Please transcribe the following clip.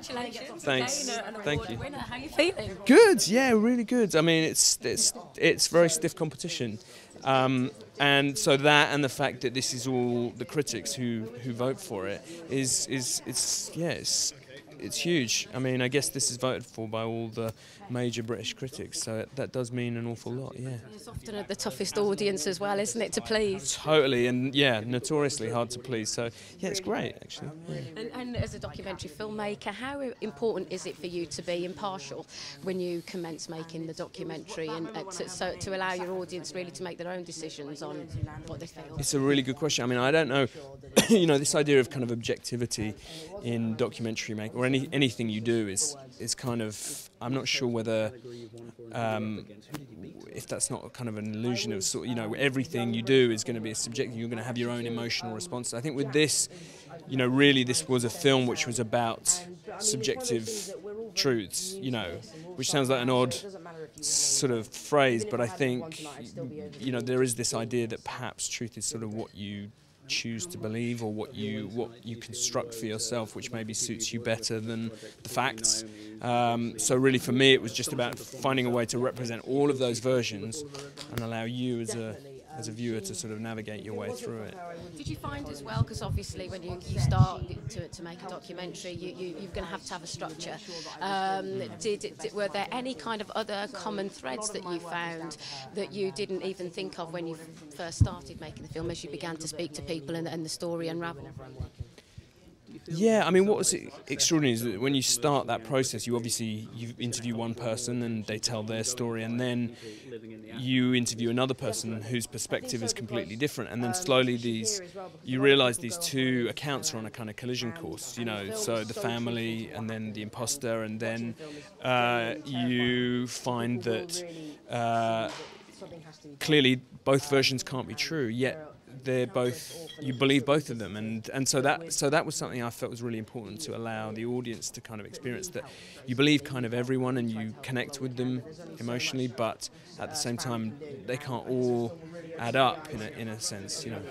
Congratulations. Thanks. Again, an Thank award you. winner. How are you feeling? Good, yeah, really good. I mean, it's very stiff competition, and so that and the fact that this is all the critics who vote for it it's huge. I mean, I guess this is voted for by all the major British critics, so that does mean an awful lot, yeah. It's often the toughest audience as well, isn't it, to please? Totally, and yeah, notoriously hard to please, so yeah, it's great, actually. Yeah. And as a documentary filmmaker, how important is it for you to be impartial when you commence making the documentary, and to allow your audience really to make their own decisions on what they feel? It's a really good question. I mean, I don't know, you know, this idea of kind of objectivity in documentary making, or anything you do is kind of, I'm not sure whether, if that's not kind of an illusion of sort, you know, everything you do is going to be subjective, you're going to have your own emotional response. I think with this, you know, really this was a film which was about subjective truths, you know, which sounds like an odd sort of phrase, but I think, you know, there is this idea that perhaps truth is sort of what you choose to believe, or what you construct for yourself, which maybe suits you better than the facts. So really for me it was just about finding a way to represent all of those versions and allow you as a viewer to sort of navigate your way through it. Did you find as well, because obviously when you start to make a documentary, you're going to have a structure. Were there any kind of other common threads that you found that you didn't even think of when you first started making the film, as you began to speak to people and the story unravelled? Yeah, I mean, what was extraordinary is that when you start that process, you interview one person and they tell their story, and then you interview another person whose perspective is completely different, and then slowly you realise these two accounts are on a kind of collision course, you know, so the family and then the imposter, and then you find that clearly both versions can't be true, yet you believe both of them, and so that was something I felt was really important, to allow the audience to kind of experience that you believe kind of everyone and you connect with them emotionally, but at the same time they can't all add up in a sense, you know.